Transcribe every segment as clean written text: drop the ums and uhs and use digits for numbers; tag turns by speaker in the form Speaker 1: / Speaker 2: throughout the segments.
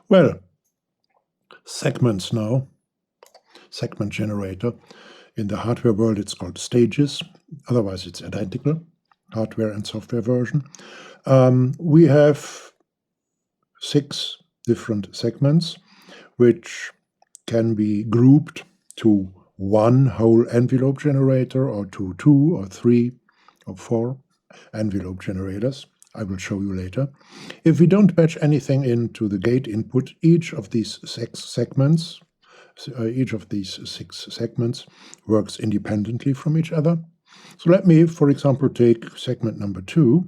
Speaker 1: Well, segments now, segment generator. In the hardware world, it's called stages. Otherwise, it's identical, hardware and software version. We have 6 different segments, which can be grouped to one whole envelope generator or to 2 or 3 or 4 envelope generators. I will show you later. If we don't patch anything into the gate input, each of these 6 segments works independently from each other. So let me, for example, take segment number 2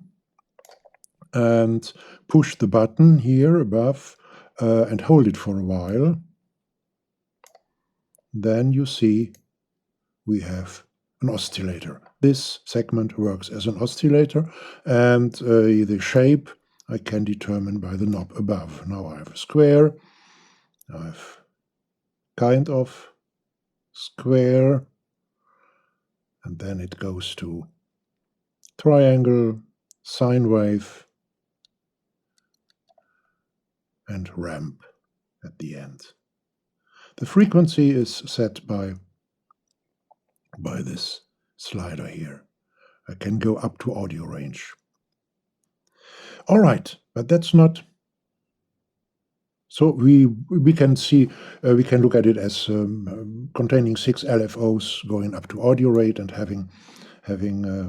Speaker 1: and push the button here above and hold it for a while. Then you see we have an oscillator. This segment works as an oscillator, and the shape I can determine by the knob above. Now I have a square, I have kind of square, and then it goes to triangle, sine wave, and ramp at the end. The frequency is set by this slider here. I can go up to audio range. All right, but that's not. So we can see, we can look at it as containing 6 LFOs going up to audio rate and having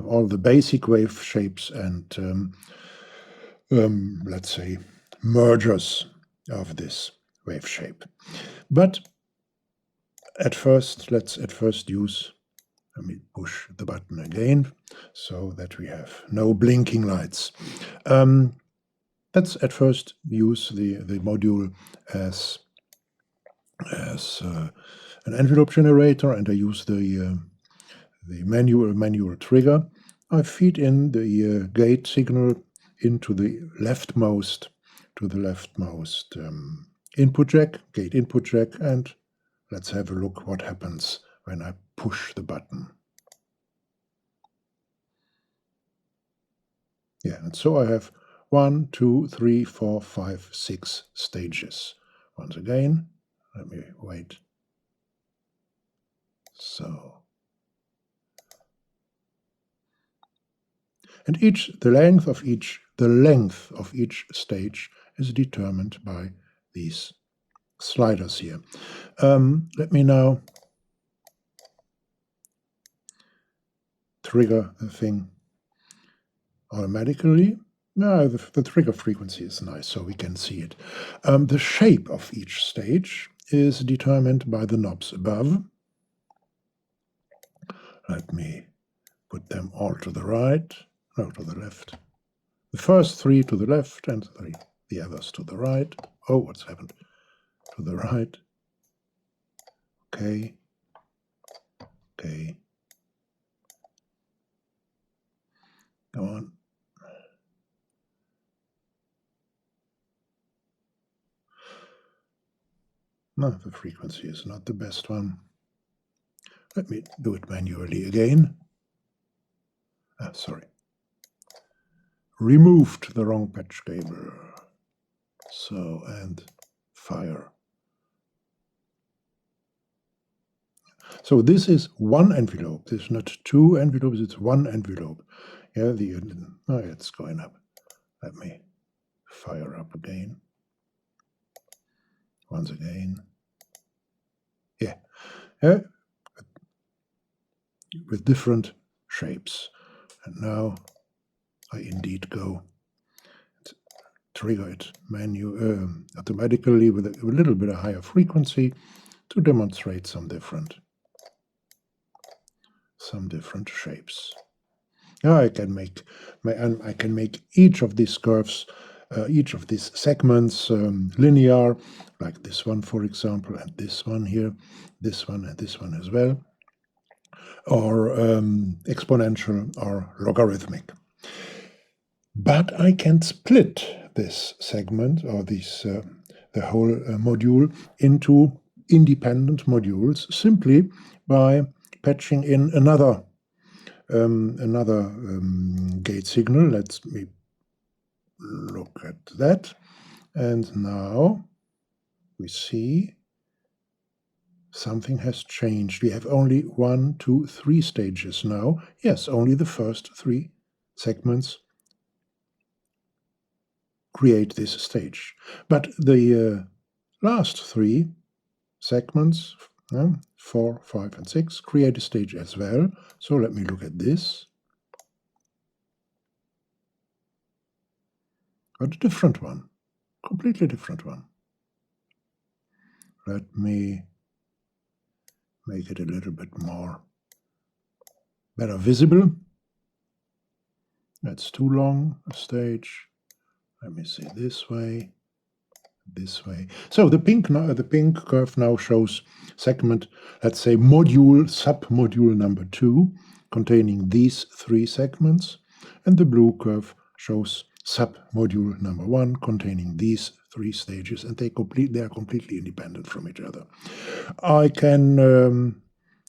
Speaker 1: all the basic wave shapes and let's say mergers of this wave shape. But let's at first use. Let me push the button again so that we have no blinking lights. Let's at first use the module as an envelope generator, and I use the manual trigger. I feed in the gate signal into the leftmost input jack, gate input jack, and let's have a look what happens when I push the button. Yeah, and so I have 1, 2, 3, 4, 5, 6 stages. Once again, let me wait. So, and the length of each stage is determined by these sliders here. Let me now trigger the thing automatically. No, the trigger frequency is nice, so we can see it. The shape of each stage is determined by the knobs above. Let me put them all to the right, no, to the left. The first 3 to the left and the others to the right. Oh, what's happened? To the right. Okay. Okay. Go on. No, the frequency is not the best one. Let me do it manually again. Sorry. Removed the wrong patch cable. So, and fire. So this is one envelope. This is not 2 envelopes, it's one envelope. Yeah, it's going up. Let me fire up again. Once again. Yeah. With different shapes. And now I indeed go and trigger it automatically with a little bit of higher frequency to demonstrate some different shapes. Now I can make each of these curves, each of these segments linear, like this one, for example, and this one here, this one and this one as well, or exponential or logarithmic. But I can split this segment or the whole module into independent modules simply by patching in another gate signal. Let's me look at that. And now we see something has changed. We have only 1, 2, 3 stages now. Yes, only the first 3 segments create this stage. But the last 3 segments, 4, 5, and 6, create a stage as well. So let me look at this. But a different one, completely different one. Let me make it a little bit more better visible. That's too long a stage. Let me see this way, this way. So the pink curve now shows segment, let's say module, submodule number 2, containing these 3 segments, and the blue curve shows submodule number 1, containing these 3 stages, and they are completely independent from each other. I can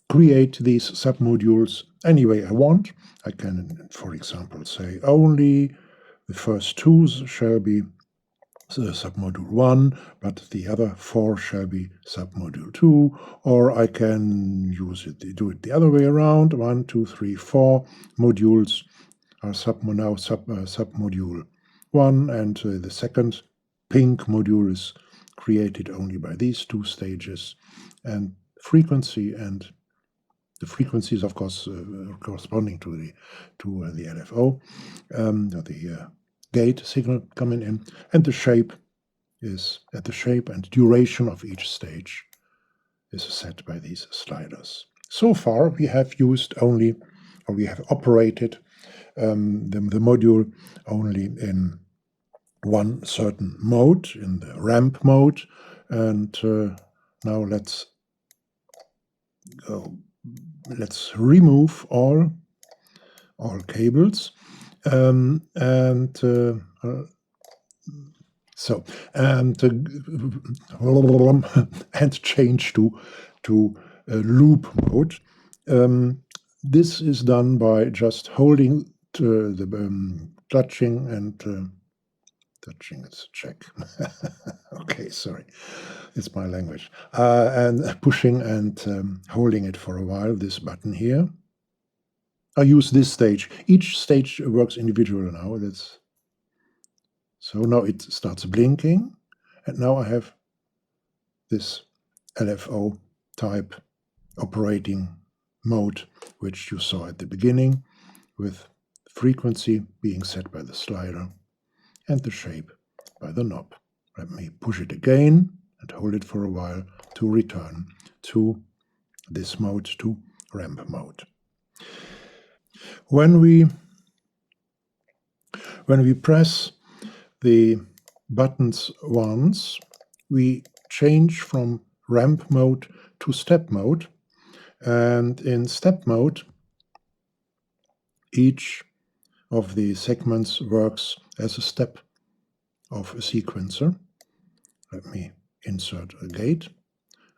Speaker 1: create these submodules any way I want. I can, for example, say only the first 2 shall be submodule 1, but the other 4 shall be submodule 2, or I can do it the other way around. 1, 2, 3, 4 modules are submodule 1, and the second pink module is created only by these 2 stages, and frequency and the frequency is, of course, corresponding to the LFO, the gate signal coming in, and the shape and duration of each stage is set by these sliders. So far, we have operated the module only in one certain mode, in the ramp mode, and now let's remove all cables and change to loop mode. This is done by just holding the touching and touching is check. Okay, sorry, it's my language. And pushing and holding it for a while, this button here. I use this stage. Each stage works individually now. So now it starts blinking, and now I have this LFO type operating mode, which you saw at the beginning, with frequency being set by the slider and the shape by the knob. Let me push it again and hold it for a while to return to this mode, to ramp mode. When we press the buttons once, we change from ramp mode to step mode, and in step mode each of the segments works as a step of a sequencer. Let me insert a gate,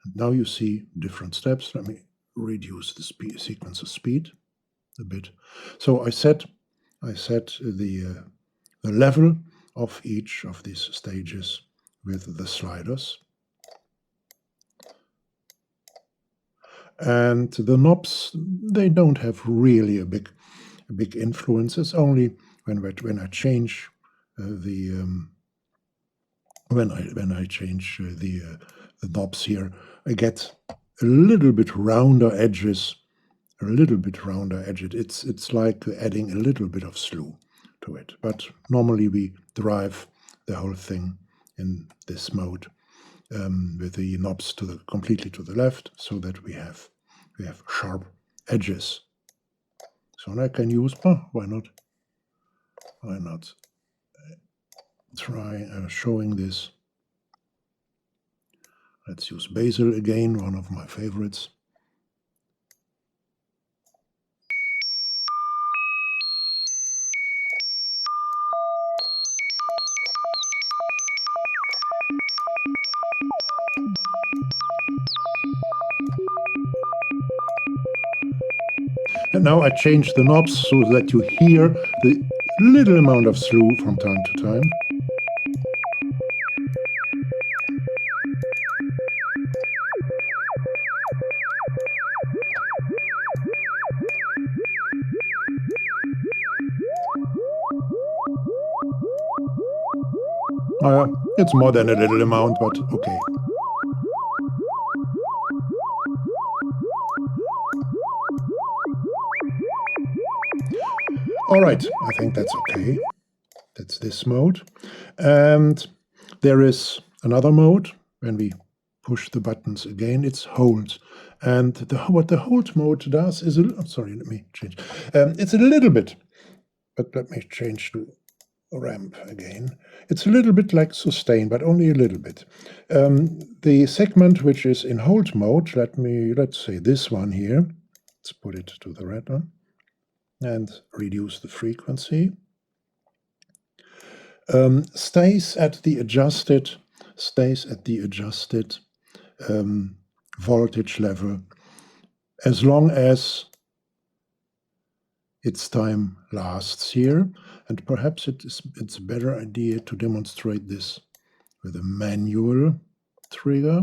Speaker 1: and now you see different steps. Let me reduce the sequencer speed a bit. So I set the level of each of these stages with the sliders. And the knobs, they don't have really a big influence. It's only when I change when I change the knobs here, I get a little bit rounder edges. It's like adding a little bit of slew to it. But normally we drive the whole thing in this mode with the knobs completely to the left, so that we have sharp edges. So I can use, why not try showing this. Let's use basil again, one of my favorites. And now I change the knobs so that you hear the little amount of slew from time to time. It's more than a little amount, but okay. All right, I think that's okay. That's this mode. And there is another mode when we push the buttons again, it's hold. And what the hold mode does is, sorry, let me change. It's a little bit, but let me change to ramp again. It's a little bit like sustain, but only a little bit. The segment which is in hold mode, let's say this one here, let's put it to the red one, and reduce the frequency. Stays at the adjusted voltage level as long as its time lasts here, and perhaps it's a better idea to demonstrate this with a manual trigger.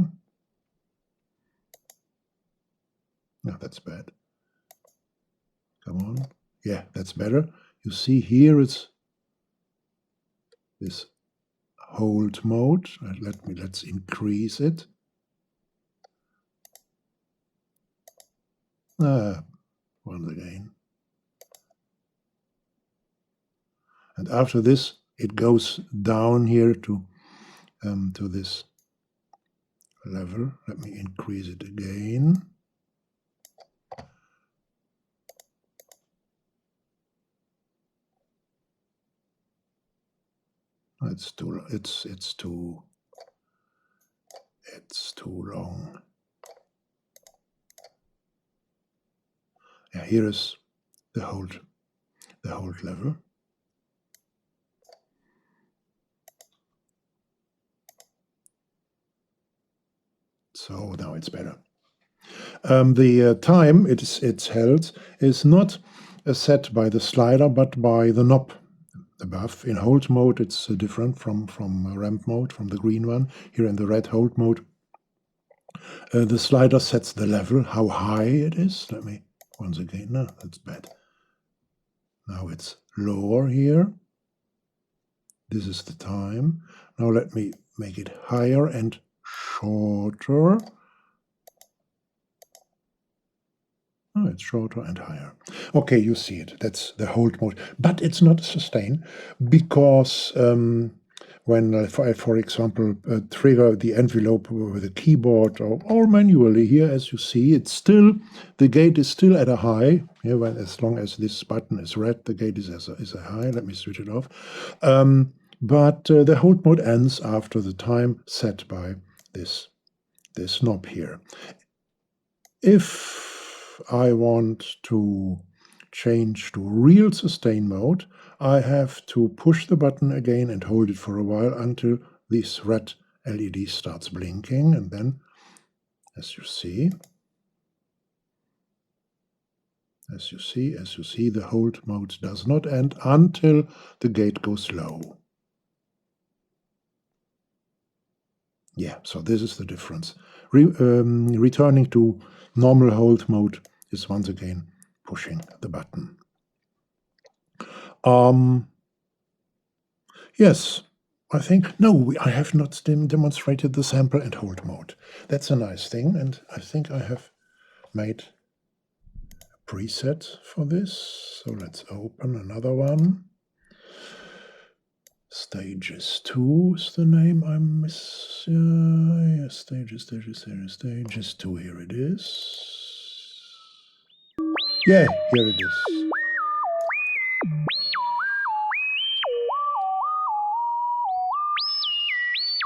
Speaker 1: No, that's bad. Come on. Yeah, that's better. You see here it's this hold mode. Let's increase it. Once again. And after this, it goes down here to this level. Let me increase it again. It's too long. Yeah, here is the hold level. So now it's better. The time it's held is not set by the slider, but by the knob above. In hold mode, it's different from ramp mode, from the green one. Here in the red hold mode, the slider sets the level, how high it is. Let me, once again, no, that's bad. Now it's lower here. This is the time. Now let me make it higher and shorter. Oh, it's shorter and higher. Okay, you see it. That's the hold mode. But it's not a sustain because when I, for example, trigger the envelope with a keyboard or manually here, as you see, it's still, the gate is still at a high. Yeah, when, as long as this button is red, the gate is a high. Let me switch it off. But the hold mode ends after the time set by this knob here. If I want to change to real sustain mode, I have to push the button again and hold it for a while until this red LED starts blinking, and then, as you see, the hold mode does not end until the gate goes low. Yeah, so this is the difference. Returning to normal hold mode is once again pushing the button. Yes, I think, no, I have not demonstrated the sample and hold mode. That's a nice thing, and I think I have made a preset for this. So let's open another one. Stages 2 is the name I'm missing. Yeah, stages 2. Here it is. Yeah, here it is.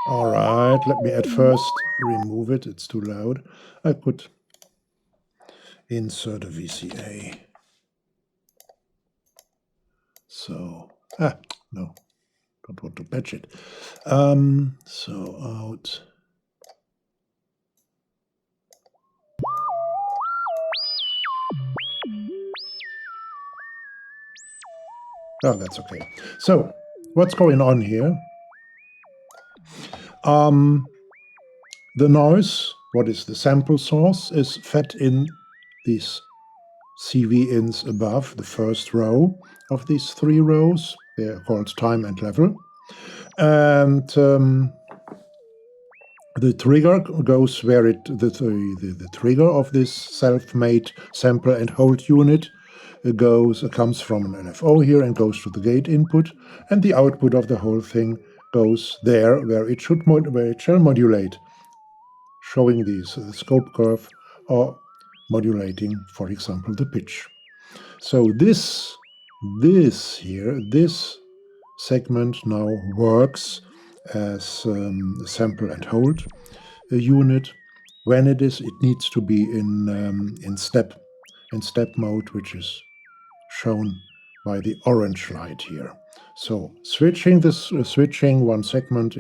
Speaker 1: All right, let me at first remove it. It's too loud. I could insert a VCA. So, no, don't want to patch it. So out. Oh, that's okay. So, what's going on here? The noise, what is the sample source, is fed in these CV ins above, the first row of these 3 rows. They are called time and level. And the trigger goes where the trigger of this self-made sample and hold unit comes from an LFO here and goes to the gate input, and the output of the whole thing goes there where it shall modulate, showing the scope curve or modulating, for example, the pitch. So this segment now works as a sample and hold unit. When it needs to be in step mode, which is shown by the orange light here. So switching one segment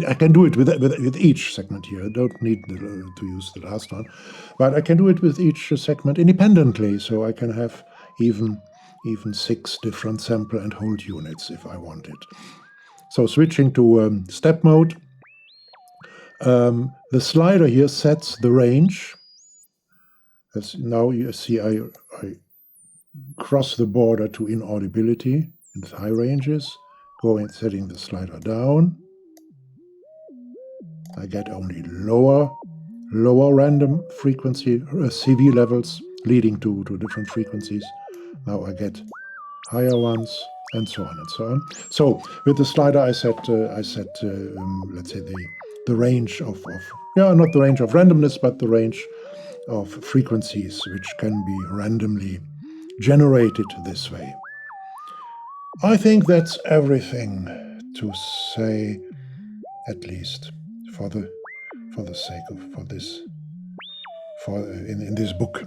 Speaker 1: I can do it with each segment here. I don't need to use the last one, but I can do it with each segment independently. So I can have even 6 different sample and hold units if I want it. So switching to step mode, the slider here sets the range. As now you see, I cross the border to inaudibility in the high ranges, setting the slider down. I get only lower random frequency CV levels leading to different frequencies. Now I get higher ones, and so on and so on. So with the slider, I set let's say the range of not the range of randomness, but the range of frequencies which can be randomly generated this way. I think that's everything to say, at least for the sake of in this book.